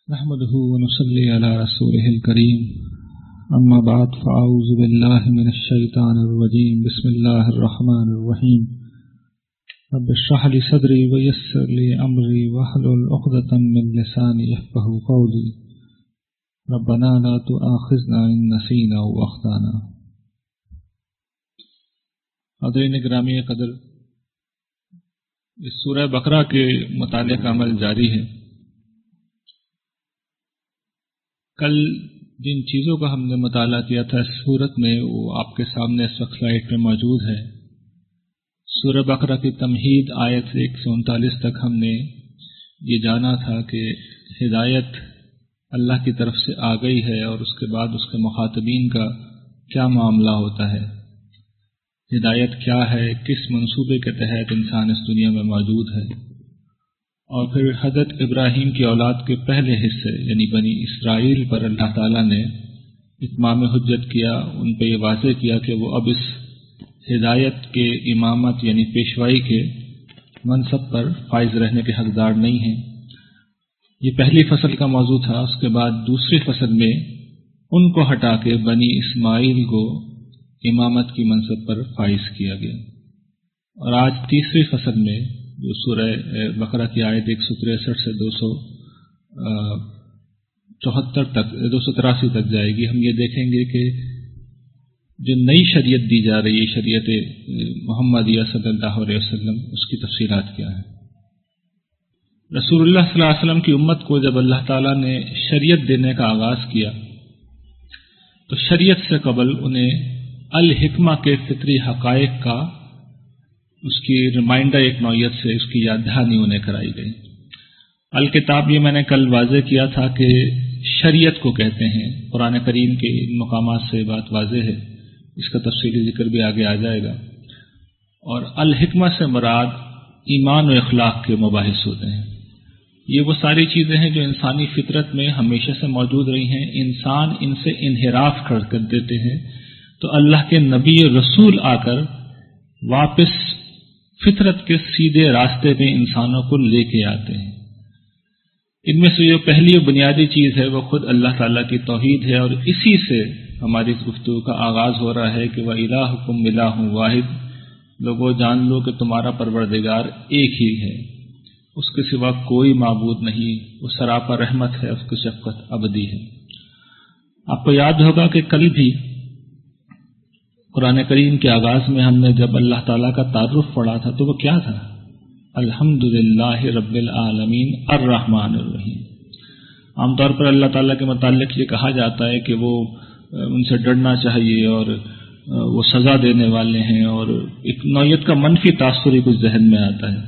نحمده ونصلي على رسوله الكريم أما بعد فأعوذ بالله من الشيطان الرجيم بسم الله الرحمن الرحيم رب اشرح لي صدري ويسر لي أمري واحلل عقدة من لساني يفقهوا قولي ربنا لا تؤاخذنا إن نسينا أو أخطأنا۔ حاضرین گرامی قدر، اس سورہ بقرہ کے مطالعے کا عمل جاری ہے۔ کل جن چیزوں کا ہم نے مطالعہ کیا تھا اس صورت میں، وہ آپ کے سامنے اس وقت سلائیڈ پہ موجود ہے۔ سورہ بقرہ کی تمہید آیت 139 تک ہم نے یہ جانا تھا کہ ہدایت اللہ کی طرف سے آ گئی ہے اور اس کے بعد اس کے مخاطبین کا کیا معاملہ ہوتا ہے، ہدایت کیا ہے، کس منصوبے کے تحت انسان اس دنیا میں موجود ہے، اور پھر حضرت ابراہیم کی اولاد کے پہلے حصے یعنی بنی اسرائیل پر اللہ تعالیٰ نے اتمام حجت کیا، ان پہ یہ واضح کیا کہ وہ اب اس ہدایت کے امامت یعنی پیشوائی کے منصب پر فائز رہنے کے حقدار نہیں ہیں۔ یہ پہلی فصل کا موضوع تھا۔ اس کے بعد دوسری فصل میں ان کو ہٹا کے بنی اسماعیل کو امامت کی منصب پر فائز کیا گیا، اور آج تیسری فصل میں جو سورہ بقرہ کی آیت 163 سے 283 تک جائے گی، ہم یہ دیکھیں گے کہ جو نئی شریعت دی جا رہی ہے، شریعت محمدیہ صلی اللہ علیہ وسلم، اس کی تفصیلات کیا ہیں۔ رسول اللہ صلی اللہ علیہ وسلم کی امت کو جب اللہ تعالیٰ نے شریعت دینے کا آغاز کیا تو شریعت سے قبل انہیں الحکمہ کے فطری حقائق کا اس کی ریمائنڈر ایک نوعیت سے اس کی یاد دہانی انہیں کرائی گئی۔ الکتاب یہ میں نے کل واضح کیا تھا کہ شریعت کو کہتے ہیں، قرآن کریم کے ان مقامات سے بات واضح ہے، اس کا تفصیلی ذکر بھی آگے آ جائے گا۔ اور الحکمہ سے مراد ایمان و اخلاق کے مباحث ہوتے ہیں۔ یہ وہ ساری چیزیں ہیں جو انسانی فطرت میں ہمیشہ سے موجود رہی ہیں، انسان ان سے انحراف کر دیتے ہیں تو اللہ کے نبی رسول آ کر واپس فطرت کے سیدھے راستے پہ انسانوں کو لے کے آتے ہیں۔ ان میں سے جو پہلی بنیادی چیز ہے وہ خود اللہ تعالیٰ کی توحید ہے، اور اسی سے ہماری اس گفتگو کا آغاز ہو رہا ہے کہ وَإِلَٰهُكُمْ إِلَٰهٌ وَاحِدٌ، لوگوں جان لو کہ تمہارا پروردگار ایک ہی ہے، اس کے سوا کوئی معبود نہیں، وہ سراپا رحمت ہے، اس کی شفقت ابدی ہے۔ آپ کو یاد ہوگا کہ کل بھی قرآن کریم کے آغاز میں ہم نے جب اللہ تعالیٰ کا تعارف پڑھا تھا تو وہ کیا تھا؟ الحمدللہ رب العالمین الرحمن الرحیم۔ عام طور پر اللہ تعالیٰ کے متعلق یہ کہا جاتا ہے کہ وہ ان سے ڈرنا چاہیے اور وہ سزا دینے والے ہیں، اور ایک نوعیت کا منفی تاثر ہی کچھ ذہن میں آتا ہے۔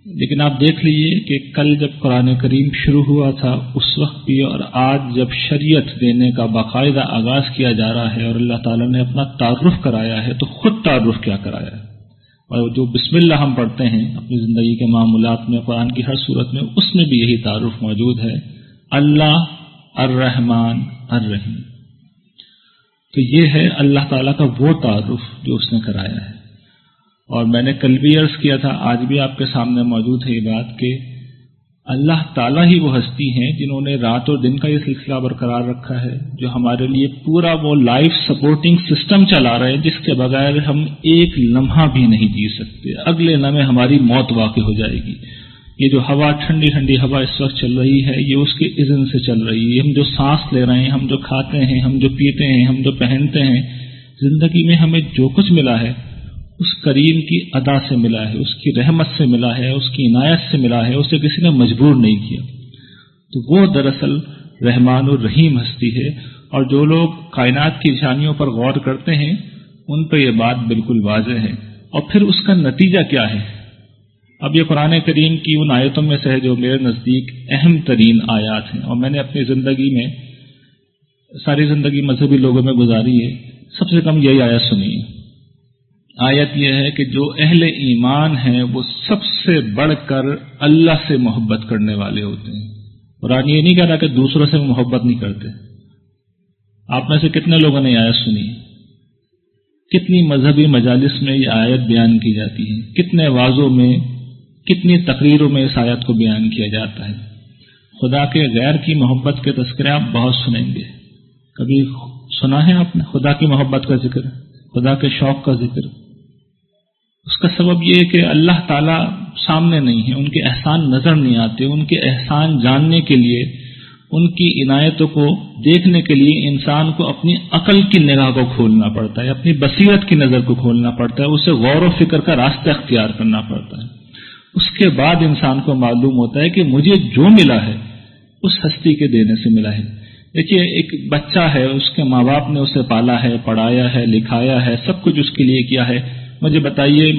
لیکن آپ دیکھ لیجئے کہ کل جب قرآن کریم شروع ہوا تھا اس وقت بھی، اور آج جب شریعت دینے کا باقاعدہ آغاز کیا جا رہا ہے اور اللہ تعالیٰ نے اپنا تعارف کرایا ہے، تو خود تعارف کیا کرایا ہے، اور جو بسم اللہ ہم پڑھتے ہیں اپنی زندگی کے معاملات میں، قرآن کی ہر صورت میں، اس میں بھی یہی تعارف موجود ہے، اللہ الرحمن الرحیم۔ تو یہ ہے اللہ تعالیٰ کا وہ تعارف جو اس نے کرایا ہے۔ اور میں نے کل بھی عرض کیا تھا، آج بھی آپ کے سامنے موجود ہے یہ بات کہ اللہ تعالیٰ ہی وہ ہستی ہیں جنہوں نے رات اور دن کا یہ سلسلہ برقرار رکھا ہے، جو ہمارے لیے پورا وہ لائف سپورٹنگ سسٹم چلا رہے ہیں جس کے بغیر ہم ایک لمحہ بھی نہیں جی سکتے، اگلے لمحے ہماری موت واقع ہو جائے گی۔ یہ جو ہوا، ٹھنڈی ٹھنڈی ہوا اس وقت چل رہی ہے، یہ اس کے اذن سے چل رہی ہے۔ ہم جو سانس لے رہے ہیں، ہم جو کھاتے ہیں، ہم جو پیتے ہیں، ہم جو پہنتے ہیں، زندگی میں ہمیں جو کچھ ملا ہے اس کریم کی ادا سے ملا ہے، اس کی رحمت سے ملا ہے، اس کی عنایت سے ملا ہے، اسے کسی نے مجبور نہیں کیا۔ تو وہ دراصل رحمان الرحیم ہستی ہے، اور جو لوگ کائنات کی نشانیوں پر غور کرتے ہیں ان پہ یہ بات بالکل واضح ہے۔ اور پھر اس کا نتیجہ کیا ہے؟ اب یہ قرآن کریم کی ان آیتوں میں سے ہے جو میرے نزدیک اہم ترین آیات ہیں، اور میں نے اپنی زندگی میں ساری زندگی مذہبی لوگوں میں گزاری ہے، سب سے کم یہی آیت سنی ہے۔ آیت یہ ہے کہ جو اہل ایمان ہیں وہ سب سے بڑھ کر اللہ سے محبت کرنے والے ہوتے ہیں۔ قرآن یہ نہیں کہہ رہا کہ دوسروں سے محبت نہیں کرتے۔ آپ میں سے کتنے لوگوں نے یہ آیت سنی ہے؟ کتنی مذہبی مجالس میں یہ آیت بیان کی جاتی ہے، کتنے وعظوں میں، کتنی تقریروں میں اس آیت کو بیان کیا جاتا ہے۔ خدا کے غیر کی محبت کے تذکرے آپ بہت سنیں گے. کبھی سنا ہے آپ نے خدا کی محبت کا ذکر، خدا کے شوق کا ذکر؟ اس کا سبب یہ ہے کہ اللہ تعالیٰ سامنے نہیں ہے، ان کے احسان نظر نہیں آتے. ان کے احسان جاننے کے لیے، ان کی عنایتوں کو دیکھنے کے لیے انسان کو اپنی عقل کی نگاہ کو کھولنا پڑتا ہے، اپنی بصیرت کی نظر کو کھولنا پڑتا ہے، اسے غور و فکر کا راستہ اختیار کرنا پڑتا ہے. اس کے بعد انسان کو معلوم ہوتا ہے کہ مجھے جو ملا ہے اس ہستی کے دینے سے ملا ہے. دیکھیے ایک بچہ ہے، اس کے ماں باپ نے اسے پالا ہے، پڑھایا ہے، لکھایا ہے، سب کچھ اس کے لیے کیا ہے. مجھے بتائیے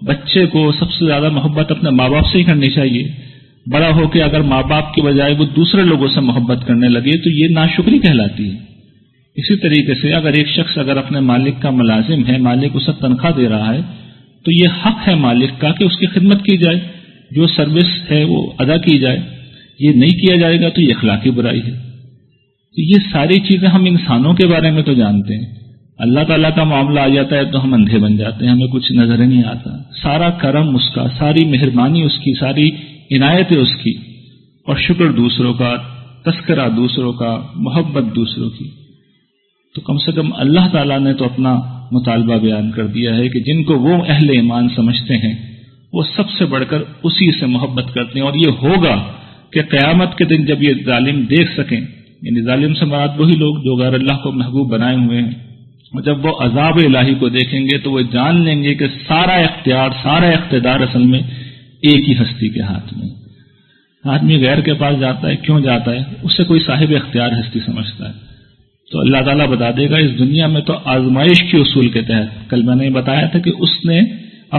بچے کو سب سے زیادہ محبت اپنے ماں باپ سے ہی کرنی چاہیے. بڑا ہو کے اگر ماں باپ کی بجائے وہ دوسرے لوگوں سے محبت کرنے لگے تو یہ ناشکری کہلاتی ہے. اسی طریقے سے اگر ایک شخص اگر اپنے مالک کا ملازم ہے، مالک اسے تنخواہ دے رہا ہے، تو یہ حق ہے مالک کا کہ اس کی خدمت کی جائے، جو سروس ہے وہ ادا کی جائے. یہ نہیں کیا جائے گا تو یہ اخلاقی برائی ہے. تو یہ ساری چیزیں ہم انسانوں کے بارے میں تو جانتے ہیں. اللہ تعالیٰ کا معاملہ آ جاتا ہے تو ہم اندھے بن جاتے ہیں، ہمیں کچھ نظر نہیں آتا. سارا کرم اس کا، ساری مہربانی اس کی، ساری عنایتیں اس کی، اور شکر دوسروں کا، تذکرہ دوسروں کا، محبت دوسروں کی. تو کم سے کم اللہ تعالیٰ نے تو اپنا مطالبہ بیان کر دیا ہے کہ جن کو وہ اہل ایمان سمجھتے ہیں وہ سب سے بڑھ کر اسی سے محبت کرتے ہیں. اور یہ ہوگا کہ قیامت کے دن جب یہ ظالم دیکھ سکیں، یعنی ظالم سے مراد وہی لوگ جو غیر اللہ کو محبوب بنائے ہوئے ہیں، اور جب وہ عذاب الہی کو دیکھیں گے تو وہ جان لیں گے کہ سارا اختیار، سارا اقتدار اصل میں ایک ہی ہستی کے ہاتھ میں. آدمی غیر کے پاس جاتا ہے، کیوں جاتا ہے؟ اسے کوئی صاحب اختیار ہستی سمجھتا ہے. تو اللہ تعالیٰ بتا دے گا اس دنیا میں تو آزمائش کے اصول کے تحت، کل میں نے بتایا تھا کہ اس نے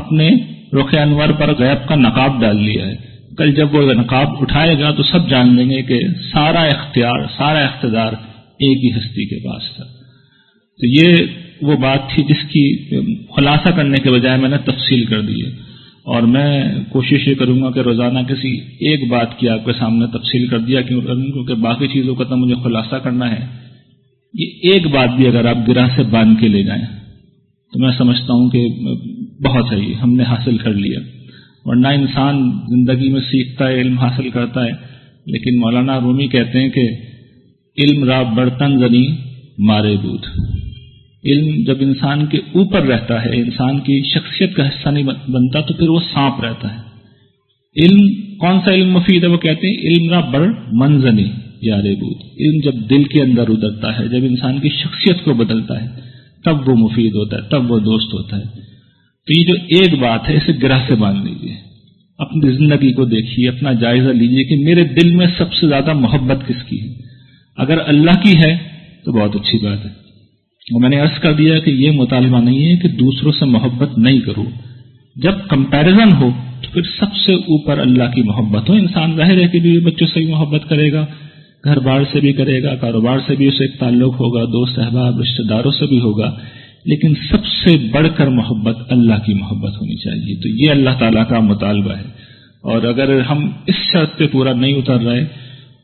اپنے رخ انور پر غیب کا نقاب ڈال لیا ہے. کل جب وہ نقاب اٹھائے گا تو سب جان لیں گے کہ سارا اختیار، سارا اقتدار ایک ہی ہستی کے پاس تھا. تو یہ وہ بات تھی جس کی خلاصہ کرنے کے بجائے میں نے تفصیل کر دی ہے. اور میں کوشش یہ کروں گا کہ روزانہ کسی ایک بات کی آپ کے سامنے تفصیل کر دیا کیونکہ باقی چیزوں کا تو مجھے خلاصہ کرنا ہے. یہ ایک بات بھی اگر آپ گرہ سے باندھ کے لے جائیں تو میں سمجھتا ہوں کہ بہت ہے، یہ ہم نے حاصل کر لیا. ورنہ انسان زندگی میں سیکھتا ہے، علم حاصل کرتا ہے، لیکن مولانا رومی کہتے ہیں کہ علم را برتن زنی مارے دودھ. علم جب انسان کے اوپر رہتا ہے، انسان کی شخصیت کا حصہ نہیں بنتا، تو پھر وہ سانپ رہتا ہے. علم کون سا علم مفید ہے؟ وہ کہتے ہیں علم را بر منزنی یارے بود. علم جب دل کے اندر اترتا ہے، جب انسان کی شخصیت کو بدلتا ہے، تب وہ مفید ہوتا ہے، تب وہ دوست ہوتا ہے. تو یہ جو ایک بات ہے اسے گرہ سے باندھ لیجیے، اپنی زندگی کو دیکھیے، اپنا جائزہ لیجیے کہ میرے دل میں سب سے زیادہ محبت کس کی ہے. اگر اللہ کی ہے تو بہت اچھی بات ہے. اور میں نے عرض کر دیا کہ یہ مطالبہ نہیں ہے کہ دوسروں سے محبت نہیں کرو. جب کمپیریزن ہو تو پھر سب سے اوپر اللہ کی محبت ہو. انسان ظاہر ہے کہ بیوی بچوں سے بھی محبت کرے گا، گھر بار سے بھی کرے گا، کاروبار سے بھی اسے ایک تعلق ہوگا، دوست احباب رشتہ داروں سے بھی ہوگا، لیکن سب سے بڑھ کر محبت اللہ کی محبت ہونی چاہیے. تو یہ اللہ تعالیٰ کا مطالبہ ہے. اور اگر ہم اس شرط پہ پورا نہیں اتر رہے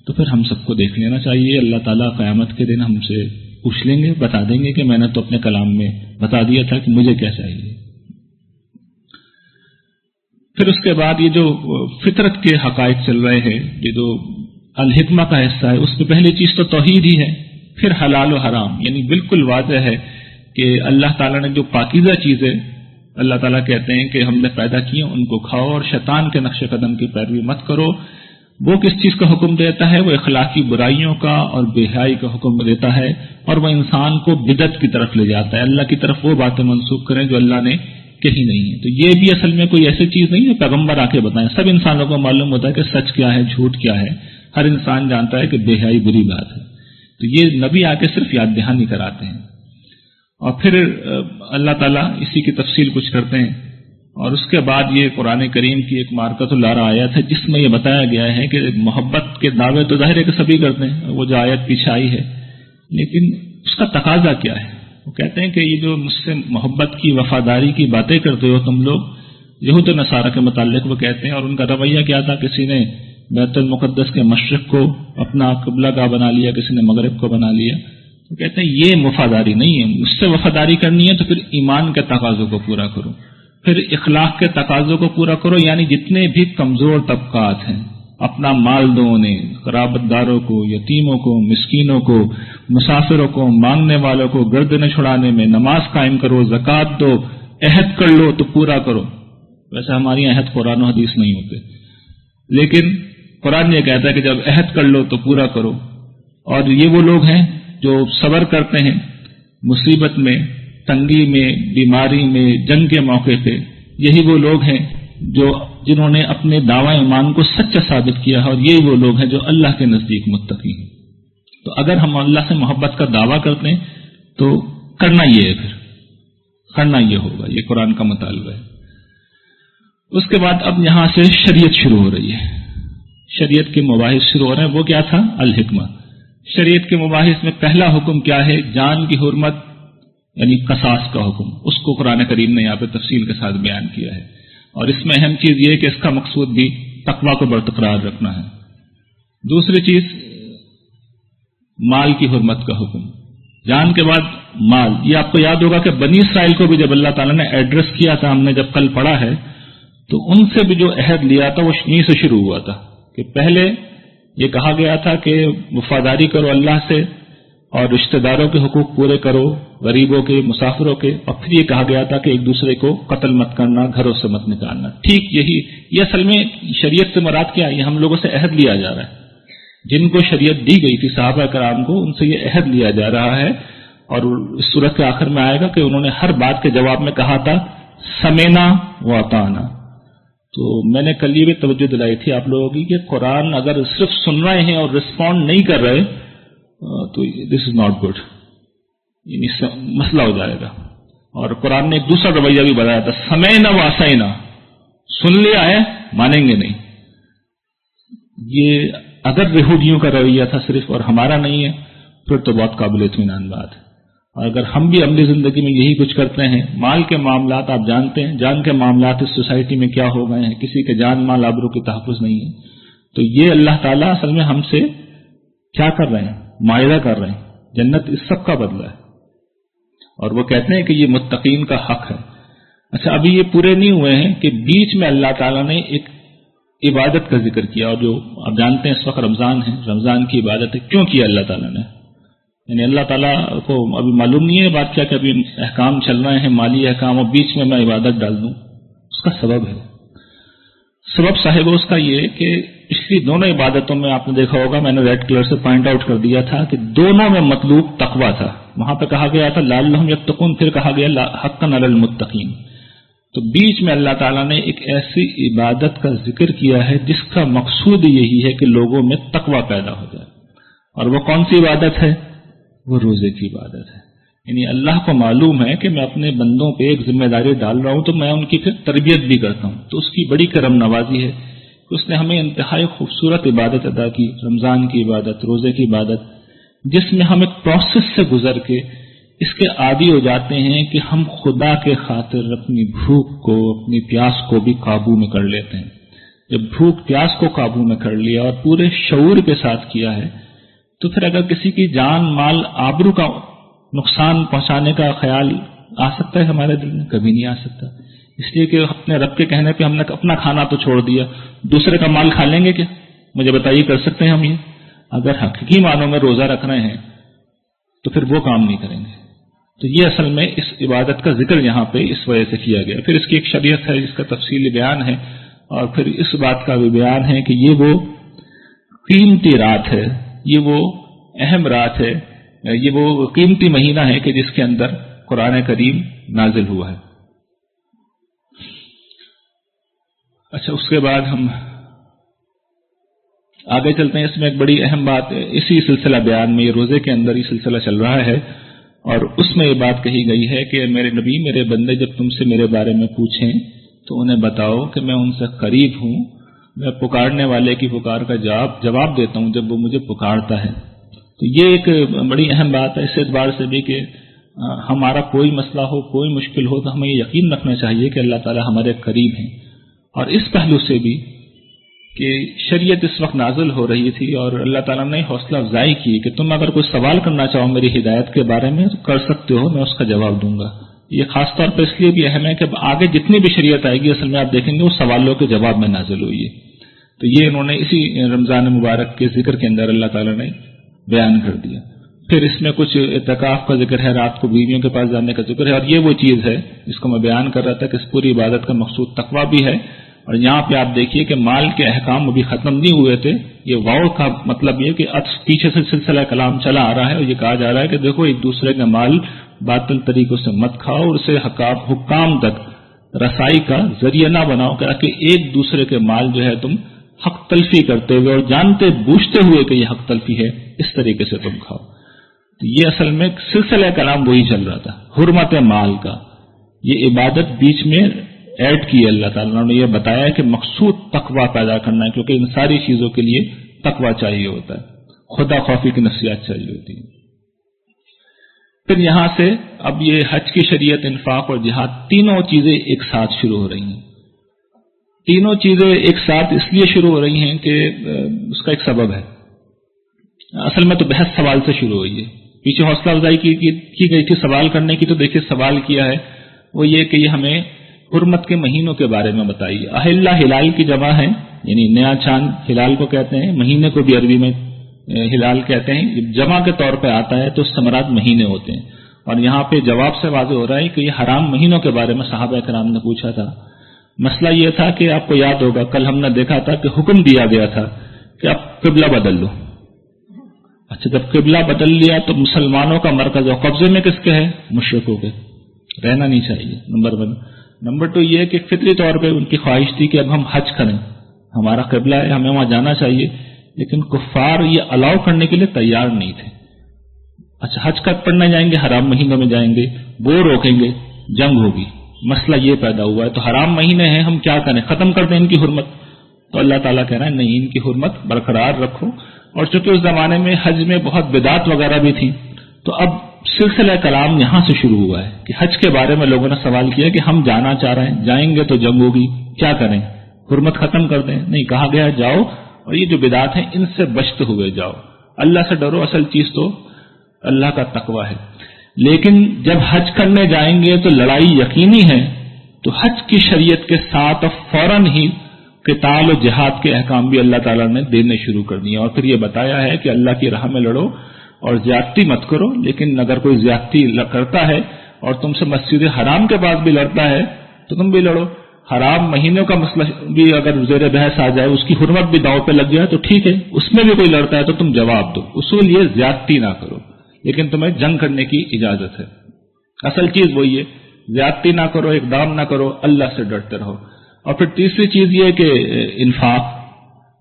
تو پھر ہم سب کو دیکھ لینا چاہیے. اللہ تعالیٰ قیامت کے دن ہم سے پوچھ لیں گے، بتا دیں گے کہ میں نے تو اپنے کلام میں بتا دیا تھا کہ مجھے کیا چاہیے. پھر اس کے بعد یہ جو فطرت کے حقائق چل رہے ہیں، یہ جو الحکمہ کا حصہ ہے، اس میں پہلی چیز تو توحید ہی ہے. پھر حلال و حرام، یعنی بالکل واضح ہے کہ اللہ تعالیٰ نے جو پاکیزہ چیزیں اللہ تعالیٰ کہتے ہیں کہ ہم نے پیدا کی ان کو کھاؤ، اور شیطان کے نقش قدم کی پیروی مت کرو. وہ کس چیز کا حکم دیتا ہے؟ وہ اخلاقی برائیوں کا اور بے حیائی کا حکم دیتا ہے، اور وہ انسان کو بدعت کی طرف لے جاتا ہے. اللہ کی طرف وہ باتیں منسوخ کریں جو اللہ نے کہی نہیں ہے. تو یہ بھی اصل میں کوئی ایسی چیز نہیں ہے پیغمبر آ کے بتائیں. سب انسانوں کو معلوم ہوتا ہے کہ سچ کیا ہے، جھوٹ کیا ہے. ہر انسان جانتا ہے کہ بے حیائی بری بات ہے. تو یہ نبی آ کے صرف یاد دہانی کراتے ہیں. اور پھر اللہ تعالیٰ اسی کی تفصیل کچھ کرتے ہیں. اور اس کے بعد یہ قرآن کریم کی ایک مارکۃ العرا آیت ہے جس میں یہ بتایا گیا ہے کہ محبت کے دعوے تو ظاہر ہے کہ سبھی کرتے ہیں، وہ جو آیت پیچھے آئی ہے، لیکن اس کا تقاضا کیا ہے؟ وہ کہتے ہیں کہ یہ جو مجھ سے محبت کی، وفاداری کی باتیں کرتے ہو تم لوگ، یہود و نصارہ کے متعلق وہ کہتے ہیں. اور ان کا رویہ کیا تھا؟ کسی نے بیت المقدس کے مشرق کو اپنا قبلہ گاہ بنا لیا، کسی نے مغرب کو بنا لیا. تو کہتے ہیں یہ وفاداری نہیں ہے. مجھ سے وفاداری کرنی ہے تو پھر ایمان کے تقاضوں کو پورا کرو، پھر اخلاق کے تقاضوں کو پورا کرو. یعنی جتنے بھی کمزور طبقات ہیں، اپنا مال دو انہیں، قرابت داروں کو، یتیموں کو، مسکینوں کو، مسافروں کو، مانگنے والوں کو گردنیں چھڑانے میں، نماز قائم کرو، زکوٰۃ دو، عہد کر لو تو پورا کرو. ویسے ہماری عہد قرآن و حدیث نہیں ہوتے، لیکن قرآن یہ کہتا ہے کہ جب عہد کر لو تو پورا کرو. اور یہ وہ لوگ ہیں جو صبر کرتے ہیں مصیبت میں، تنگی میں، بیماری میں، جنگ کے موقع پہ. یہی وہ لوگ ہیں جنہوں نے اپنے دعوی ایمان کو سچا ثابت کیا ہے، اور یہی وہ لوگ ہیں جو اللہ کے نزدیک متقی ہیں. تو اگر ہم اللہ سے محبت کا دعویٰ کرتے ہیں تو کرنا یہ ہے، پھر کرنا یہ ہوگا. یہ قرآن کا مطالبہ ہے. اس کے بعد اب یہاں سے شریعت شروع ہو رہی ہے. شریعت کے مباحث شروع ہو رہے ہیں. وہ کیا تھا؟ الحکمہ. شریعت کے مباحث میں پہلا حکم کیا ہے؟ جان کی حرمت، یعنی قصاص کا حکم. اس کو قرآن کریم نے یہاں پہ تفصیل کے ساتھ بیان کیا ہے. اور اس میں اہم چیز یہ ہے کہ اس کا مقصود بھی تقویٰ کو برقرار رکھنا ہے. دوسری چیز مال کی حرمت کا حکم. جان کے بعد مال. یہ آپ کو یاد ہوگا کہ بنی اسرائیل کو بھی جب اللہ تعالیٰ نے ایڈریس کیا تھا، ہم نے جب کل پڑھا ہے، تو ان سے بھی جو عہد لیا تھا وہ یہیں سے شروع ہوا تھا کہ پہلے یہ کہا گیا تھا کہ وفاداری کرو اللہ سے اور رشتہ داروں کے حقوق پورے کرو، غریبوں کے، مسافروں کے. اور پھر یہ کہا گیا تھا کہ ایک دوسرے کو قتل مت کرنا، گھروں سے مت نکالنا. ٹھیک یہی یہ اصل میں شریعت سے مراد کیا ہے؟ یہ ہم لوگوں سے عہد لیا جا رہا ہے. جن کو شریعت دی گئی تھی صحابہ کرام کو، ان سے یہ عہد لیا جا رہا ہے. اور اس صورت کے آخر میں آئے گا کہ انہوں نے ہر بات کے جواب میں کہا تھا سمینا و اطعنا. تو میں نے کل یہ بھی توجہ دلائی تھی آپ لوگوں کی کہ قرآن اگر صرف سن رہے ہیں اور رسپونڈ نہیں کر رہے تو دس از ناٹ گڈ، یعنی مسئلہ ہو جائے گا. اور قرآن نے ایک دوسرا رویہ بھی بتایا تھا، سمینا و اطعنا، سن لیا ہے مانیں گے نہیں. یہ اگر یہودیوں کا رویہ تھا صرف اور ہمارا نہیں ہے پھر تو بہت قابل اطمینان بات ہے. اور اگر ہم بھی عملی زندگی میں یہی کچھ کرتے ہیں، مال کے معاملات آپ جانتے ہیں، جان کے معاملات اس سوسائٹی میں کیا ہو گئے ہیں، کسی کے جان مال آبرو کی تحفظ نہیں ہے. تو یہ اللہ تعالیٰ اصل میں ہم سے کیا کر رہے ہیں؟ معاہدہ کر رہے ہیں. جنت اس سب کا بدلہ ہے. اور وہ کہتے ہیں کہ یہ متقین کا حق ہے. اچھا، ابھی یہ پورے نہیں ہوئے ہیں کہ بیچ میں اللہ تعالیٰ نے ایک عبادت کا ذکر کیا، اور جو آپ جانتے ہیں اس وقت رمضان ہے، رمضان کی عبادت ہے. کیوں کیا اللہ تعالیٰ نے؟ یعنی اللہ تعالیٰ کو ابھی معلوم نہیں ہے بات کیا کہ ابھی احکام چل رہے ہیں، مالی احکام، اور بیچ میں عبادت ڈال دوں. اس کا سبب ہے. سبب صاحب اس کا یہ کہ پچھلی دونوں عبادتوں میں آپ نے دیکھا ہوگا، میں نے ریڈ کلر سے پوائنٹ آؤٹ کر دیا تھا کہ دونوں میں مطلوب تقویٰ تھا. وہاں پہ کہا گیا تھا لعلہم یتقون، پھر کہا گیا حقا علی المتقین. تو بیچ میں اللہ تعالیٰ نے ایک ایسی عبادت کا ذکر کیا ہے جس کا مقصود یہی ہے کہ لوگوں میں تقویٰ پیدا ہو جائے. اور وہ کون سی عبادت ہے؟ وہ روزے کی عبادت ہے. یعنی اللہ کو معلوم ہے کہ میں اپنے بندوں پہ ایک ذمہ داری ڈال رہا ہوں تو میں ان کی پھر تربیت بھی کرتا ہوں. تو اس کی بڑی کرم نوازی ہے کہ اس نے ہمیں انتہائی خوبصورت عبادت ادا کی، رمضان کی عبادت، روزے کی عبادت، جس میں ہم ایک پروسیس سے گزر کے اس کے عادی ہو جاتے ہیں کہ ہم خدا کے خاطر اپنی بھوک کو، اپنی پیاس کو بھی قابو میں کر لیتے ہیں. جب بھوک پیاس کو قابو میں کر لیا اور پورے شعور کے ساتھ کیا ہے تو پھر اگر کسی کی جان مال آبرو کا نقصان پہنچانے کا خیال آ سکتا ہے ہمارے دل میں؟ کبھی نہیں آ سکتا. اس لیے کہ اپنے رب کے کہنے پہ ہم نے اپنا کھانا تو چھوڑ دیا، دوسرے کا مال کھا لیں گے کیا؟ مجھے بتائیے، کر سکتے ہیں ہم یہ؟ اگر حقیقی معنوں میں روزہ رکھ رہے ہیں تو پھر وہ کام نہیں کریں گے. تو یہ اصل میں اس عبادت کا ذکر یہاں پہ اس وجہ سے کیا گیا. پھر اس کی ایک شریعت ہے جس کا تفصیلی بیان ہے، اور پھر اس بات کا بھی بیان ہے کہ یہ وہ قیمتی رات ہے، یہ وہ اہم رات ہے، یہ وہ قیمتی مہینہ ہے کہ جس کے اندر قرآن کریم نازل ہوا ہے. اچھا، اس کے بعد ہم آگے چلتے ہیں. اس میں ایک بڑی اہم بات اسی سلسلہ بیان میں، یہ روزے کے اندر یہ سلسلہ چل رہا ہے، اور اس میں یہ بات کہی گئی ہے کہ میرے نبی، میرے بندے جب تم سے میرے بارے میں پوچھیں تو انہیں بتاؤ کہ میں ان سے قریب ہوں، میں پکارنے والے کی پکار کا جواب دیتا ہوں جب وہ مجھے پکارتا ہے. تو یہ ایک بڑی اہم بات ہے اس اعتبار سے بھی کہ ہمارا کوئی مسئلہ ہو، کوئی مشکل ہو تو ہمیں یہ یقین رکھنا چاہیے کہ اللہ تعالیٰ ہمارے قریب ہیں. اور اس پہلو سے بھی کہ شریعت اس وقت نازل ہو رہی تھی اور اللہ تعالیٰ نے حوصلہ افزائی کی کہ تم اگر کوئی سوال کرنا چاہو میری ہدایت کے بارے میں تو کر سکتے ہو، میں اس کا جواب دوں گا. یہ خاص طور پر اس لیے بھی اہم ہے کہ آگے جتنی بھی شریعت آئے گی اصل میں آپ دیکھیں گے وہ سوالوں کے جواب میں نازل ہوئی ہے. تو یہ انہوں نے اسی رمضان مبارک کے ذکر کے اندر اللہ تعالیٰ نے بیان کر دیا. پھر اس میں کچھ اعتکاف کا ذکر ہے، رات کو بیویوں کے پاس جانے کا ذکر ہے، اور یہ وہ چیز ہے جس کو میں بیان کر رہا تھا کہ اس پوری عبادت کا مقصود تقویٰ بھی ہے. اور یہاں پہ آپ دیکھیے کہ مال کے احکام ابھی ختم نہیں ہوئے تھے. یہ واو کا مطلب یہ کہ پیچھے سے سلسلہ کلام چلا آ رہا ہے، اور یہ کہا جا رہا ہے کہ دیکھو ایک دوسرے کا مال باطل طریقوں سے مت کھاؤ، اور اسے حکام تک رسائی کا ذریعہ نہ بناؤ کہ ایک دوسرے کے مال جو ہے تم حق تلفی کرتے ہوئے اور جانتے بوجھتے ہوئے کہ یہ حق تلفی ہے اس طریقے سے تم کھاؤ. تو یہ اصل میں سلسلہ کلام وہی چل رہا تھا، حرمت مال کا. یہ عبادت بیچ میں ایڈ کی اللہ تعالیٰ نے، یہ بتایا کہ مقصود تقویٰ پیدا کرنا ہے، کیونکہ ان ساری چیزوں کے لیے تقویٰ چاہیے ہوتا ہے، خدا خوفی کی نصیحت چاہیے ہوتی ہے. پھر یہاں سے اب یہ حج کی شریعت، انفاق اور جہاد، تینوں چیزیں ایک ساتھ شروع ہو رہی ہیں. تینوں چیزیں ایک ساتھ اس لیے شروع ہو رہی ہیں کہ اس کا ایک سبب ہے. اصل میں تو بحث سوال سے شروع ہوئی ہے. پیچھے حوصلہ افزائی کی گئی تھی سوال کرنے کی، تو دیکھیے سوال کیا ہے وہ یہ کہ یہ ہمیں حرمت کے مہینوں کے بارے میں بتائیے. اہلہ ہلال کی جمع ہے، یعنی نیا چاند ہلال کو کہتے ہیں، مہینے کو بھی عربی میں ہلال کہتے ہیں. جمع کے طور پہ آتا ہے تو اس سے مراد مہینے ہوتے ہیں. اور یہاں پہ جواب سے واضح ہو رہا ہے کہ یہ حرام مہینوں کے بارے میں صحابہ کرام نے پوچھا تھا. مسئلہ یہ تھا کہ آپ کو یاد ہوگا کل ہم نے دیکھا تھا کہ حکم دیا گیا تھا کہ آپ قبلہ بدل لو. اچھا، جب قبلہ بدل لیا تو مسلمانوں کا مرکز اور قبضے میں کس کے ہے؟ مشرکوں کے. رہنا نہیں چاہیے، نمبر 1. نمبر 2 یہ کہ فطری طور پہ ان کی خواہش تھی کہ اب ہم حج کریں، ہمارا قبلہ ہے، ہمیں وہاں جانا چاہیے، لیکن کفار یہ الاؤ کرنے کے لیے تیار نہیں تھے. اچھا، حج کب پڑھنے جائیں گے؟ حرام مہینوں میں جائیں گے، وہ روکیں گے، جنگ ہوگی. مسئلہ یہ پیدا ہوا ہے. تو حرام مہینے ہیں، ہم کیا کریں؟ ختم کر دیں ان کی حرمت؟ تو اللہ تعالیٰ کہہ رہا ہے نہیں، ان کی حرمت برقرار رکھو. اور چونکہ اس زمانے میں حج میں بہت بدعت وغیرہ بھی تھی، تو اب سلسلہ کلام یہاں سے شروع ہوا ہے کہ حج کے بارے میں لوگوں نے سوال کیا کہ ہم جانا چاہ رہے ہیں، جائیں گے تو جنگ ہوگی، کیا کریں؟ حرمت ختم کر دیں؟ نہیں، کہا گیا جاؤ اور یہ جو بدعات ہیں ان سے بچتے ہوئے جاؤ، اللہ سے ڈرو. اصل چیز تو اللہ کا تقویٰ ہے. لیکن جب حج کرنے جائیں گے تو لڑائی یقینی ہے، تو حج کی شریعت کے ساتھ اب فوراً ہی قتال و جہاد کے احکام بھی اللہ تعالیٰ نے دینے شروع کر دیے. اور پھر یہ بتایا ہے کہ اللہ کی راہ میں لڑو اور زیادتی مت کرو، لیکن اگر کوئی زیادتی کرتا ہے اور تم سے مسجد حرام کے پاس بھی لڑتا ہے تو تم بھی لڑو. حرام مہینوں کا مسئلہ بھی اگر زیر بحث آ جائے، اس کی حرمت بھی داؤ پہ لگ جائے تو ٹھیک ہے، اس میں بھی کوئی لڑتا ہے تو تم جواب دو. اصول یہ زیادتی نہ کرو، لیکن تمہیں جنگ کرنے کی اجازت ہے. اصل چیز وہی ہے، زیادتی نہ کرو، اقدام نہ کرو، اللہ سے ڈرتے رہو. اور پھر تیسری چیز یہ کہ انفاق،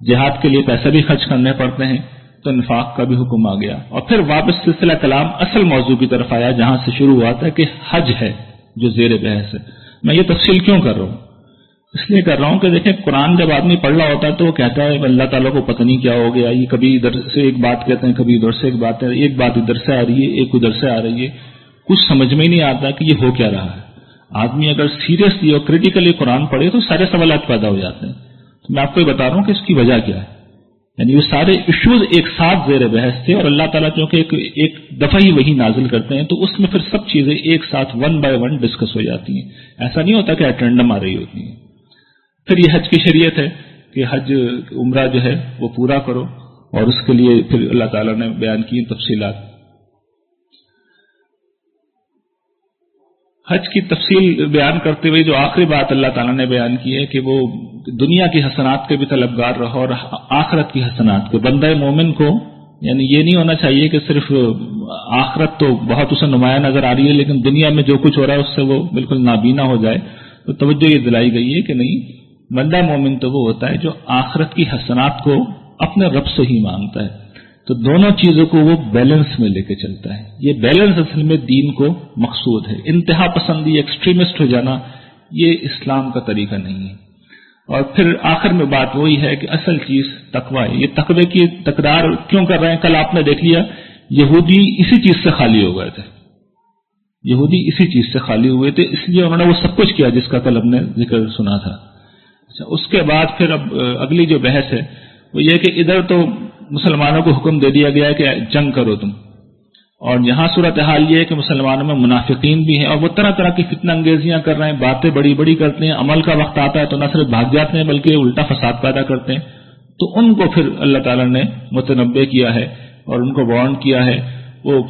جہاد کے لیے پیسے بھی خرچ کرنے پڑتے ہیں، تو انفاق کا بھی حکم آ گیا. اور پھر واپس سلسلہ کلام اصل موضوع کی طرف آیا جہاں سے شروع ہوا تھا کہ حج ہے جو زیر بحث ہے. میں یہ تفصیل کیوں کر رہا ہوں؟ اس لیے کر رہا ہوں کہ دیکھیں قرآن جب آدمی پڑھ رہا ہوتا ہے تو وہ کہتا ہے اللہ تعالیٰ کو پتہ نہیں کیا ہو گیا، یہ کبھی ادھر سے ایک بات کہتے ہیں، کبھی ادھر سے ایک بات ہے، ایک بات ادھر سے آ رہی ہے، ایک ادھر سے آ رہی ہے، کچھ سمجھ میں ہی نہیں آتا کہ یہ ہو کیا رہا ہے. آدمی اگر سیریسلی اور کریٹیکلی قرآن پڑھے تو سارے سوالات پیدا ہو جاتے ہیں. تو میں آپ کو یہ بتا رہا ہوں کہ اس کی وجہ کیا ہے. یعنی یہ سارے ایشوز ایک ساتھ زیر بحث تھے، اور اللہ تعالیٰ کیونکہ ایک دفعہ ہی وہی نازل کرتے ہیں تو اس میں پھر سب چیزیں ایک ساتھ 1 by 1 ڈسکس ہو جاتی ہیں. ایسا نہیں ہوتا کہ ایٹ رینڈم آ رہی ہوتی ہیں. پھر یہ حج کی شریعت ہے کہ حج عمرہ جو ہے وہ پورا کرو، اور اس کے لیے پھر اللہ تعالیٰ نے بیان کی تفصیلات. حج کی تفصیل بیان کرتے ہوئے جو آخری بات اللہ تعالیٰ نے بیان کی ہے کہ وہ دنیا کی حسنات کے بھی طلبگار رہو اور آخرت کی حسنات کے. بندہ مومن کو یعنی یہ نہیں ہونا چاہیے کہ صرف آخرت تو بہت اسے نمایاں نظر آ رہی ہے لیکن دنیا میں جو کچھ ہو رہا ہے اس سے وہ بالکل نابینا ہو جائے. تو توجہ یہ دلائی گئی ہے کہ نہیں، بندہ مومن تو وہ ہوتا ہے جو آخرت کی حسنات کو اپنے رب سے ہی مانگتا ہے. تو دونوں چیزوں کو وہ بیلنس میں لے کے چلتا ہے. یہ بیلنس اصل میں دین کو مقصود ہے. انتہا پسندی، ایکسٹریمسٹ ہو جانا یہ اسلام کا طریقہ نہیں ہے. اور پھر آخر میں بات وہی ہے کہ اصل چیز تقویٰ ہے. یہ تقوی کی تکرار کیوں کر رہے ہیں؟ کل آپ نے دیکھ لیا یہودی اسی چیز سے خالی ہو گئے تھے. یہودی اسی چیز سے خالی ہوئے تھے، اس لیے انہوں نے وہ سب کچھ کیا جس کا کل ہم نے ذکر سنا تھا. اچھا، اس کے بعد پھر اب اگلی جو بحث ہے وہ یہ کہ ادھر تو مسلمانوں کو حکم دے دیا گیا ہے کہ جنگ کرو تم، اور یہاں صورتحال یہ ہے کہ مسلمانوں میں منافقین بھی ہیں اور وہ طرح طرح کی فتنہ انگیزیاں کر رہے ہیں، باتیں بڑی بڑی کرتے ہیں. عمل کا وقت آتا ہے تو نہ صرف بھاگ جاتے ہیں بلکہ الٹا فساد پیدا کرتے ہیں. تو ان کو پھر اللہ تعالیٰ نے متنبع کیا ہے اور ان کو وارن کیا ہے. وہ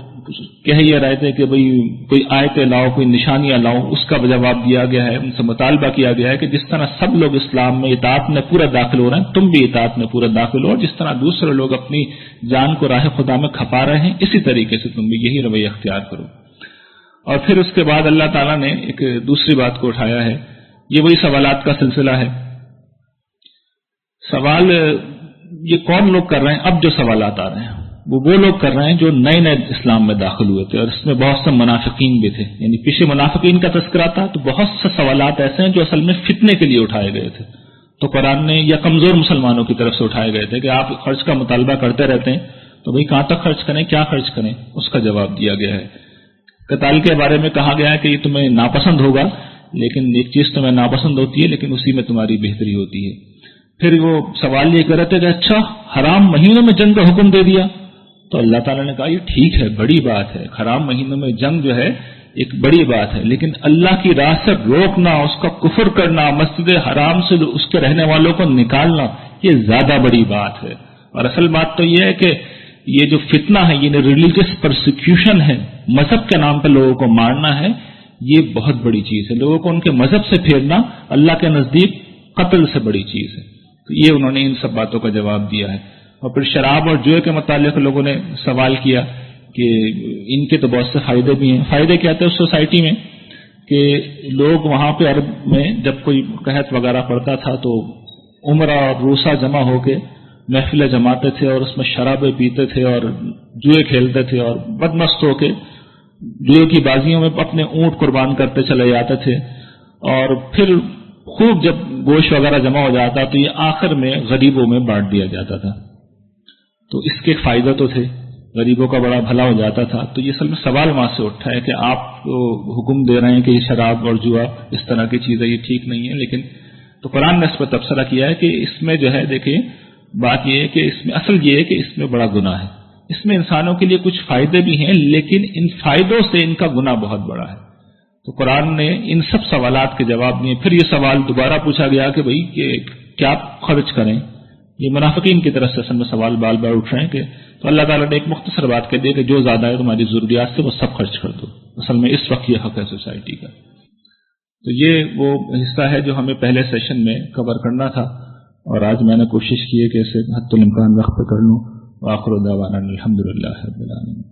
کہہ یہ رہے تھے کہ بھئی کوئی آیتیں لاؤ، کوئی نشانیاں لاؤ، اس کا جواب دیا گیا ہے. ان سے مطالبہ کیا گیا ہے کہ جس طرح سب لوگ اسلام میں اطاعت میں پورا داخل ہو رہے ہیں، تم بھی اطاعت میں پورا داخل ہو، اور جس طرح دوسرے لوگ اپنی جان کو راہ خدا میں کھپا رہے ہیں، اسی طریقے سے تم بھی یہی رویہ اختیار کرو. اور پھر اس کے بعد اللہ تعالیٰ نے ایک دوسری بات کو اٹھایا ہے. یہ وہی سوالات کا سلسلہ ہے. سوال یہ کون لوگ کر رہے ہیں؟ اب جو سوالات آ رہے ہیں وہ لوگ کر رہے ہیں جو نئے نئے اسلام میں داخل ہوئے تھے، اور اس میں بہت سے منافقین بھی تھے. یعنی پیچھے منافقین کا تذکرہ تھا، تو بہت سے سوالات ایسے ہیں جو اصل میں فتنے کے لیے اٹھائے گئے تھے. تو قرآن نے یا کمزور مسلمانوں کی طرف سے اٹھائے گئے تھے کہ آپ خرچ کا مطالبہ کرتے رہتے ہیں، تو بھئی کہاں تک خرچ کریں، کیا خرچ کریں، اس کا جواب دیا گیا ہے. قتال کے بارے میں کہا گیا ہے کہ یہ تمہیں ناپسند ہوگا، لیکن ایک چیز تمہیں ناپسند ہوتی ہے لیکن اسی میں تمہاری بہتری ہوتی ہے. پھر وہ سوال یہ کر رہے تھے کہ اچھا حرام مہینوں میں جنگ کا حکم دے دیا. تو اللہ تعالیٰ نے کہا یہ ٹھیک ہے، بڑی بات ہے، حرام مہینوں میں جنگ جو ہے ایک بڑی بات ہے، لیکن اللہ کی راہ سے روکنا، اس کا کفر کرنا، مسجد حرام سے اس کے رہنے والوں کو نکالنا، یہ زیادہ بڑی بات ہے. اور اصل بات تو یہ ہے کہ یہ جو فتنہ ہے، یہ ریلیجس پرسیکیوشن ہے، مذہب کے نام پہ لوگوں کو مارنا ہے، یہ بہت بڑی چیز ہے. لوگوں کو ان کے مذہب سے پھیرنا اللہ کے نزدیک قتل سے بڑی چیز ہے. تو یہ انہوں نے ان سب باتوں کا جواب دیا ہے. اور پھر شراب اور جوئے کے متعلق لوگوں نے سوال کیا کہ ان کے تو بہت سے فائدے بھی ہیں. فائدے کیا تھے اس سوسائٹی میں کہ لوگ وہاں پہ عرب میں جب کوئی قحط وغیرہ پڑتا تھا تو عمرہ اور روسہ جمع ہو کے محفلیں جماتے تھے اور اس میں شرابیں پیتے تھے اور جوئے کھیلتے تھے اور بدمست ہو کے جوئے کی بازیوں میں اپنے اونٹ قربان کرتے چلے جاتے تھے. اور پھر خوب جب گوشت وغیرہ جمع ہو جاتا تو یہ آخر میں غریبوں میں بانٹ دیا جاتا تھا. تو اس کے فائدے تو تھے، غریبوں کا بڑا بھلا ہو جاتا تھا. تو یہ اصل میں سوال وہاں سے اٹھا ہے کہ آپ حکم دے رہے ہیں کہ یہ شراب اور جوا اس طرح کی چیزیں یہ ٹھیک نہیں ہے، لیکن تو قرآن نے اس پر تبصرہ کیا ہے کہ اس میں جو ہے دیکھیں بات یہ ہے کہ اس میں اصل یہ ہے کہ اس میں بڑا گناہ ہے. اس میں انسانوں کے لیے کچھ فائدے بھی ہیں لیکن ان فائدوں سے ان کا گناہ بہت بڑا ہے. تو قرآن نے ان سب سوالات کے جواب دیے. پھر یہ سوال دوبارہ پوچھا گیا کہ بھئی کہ کیا خرچ کریں. یہ منافقین کی طرف سے اصل میں سوال بار بار اٹھ رہے ہیں کہ تو اللہ تعالیٰ نے ایک مختصر بات کہہ دی کہ جو زیادہ ہے تمہاری ضروریات سے وہ سب خرچ کر دو. اصل میں اس وقت یہ حق ہے سوسائٹی کا. تو یہ وہ حصہ ہے جو ہمیں پہلے سیشن میں کور کرنا تھا، اور آج میں نے کوشش کی ہے کہ اسے حتی الامکان وقت پہ کر لوں. وآخر دعوانا الحمدللہ رب العالمین.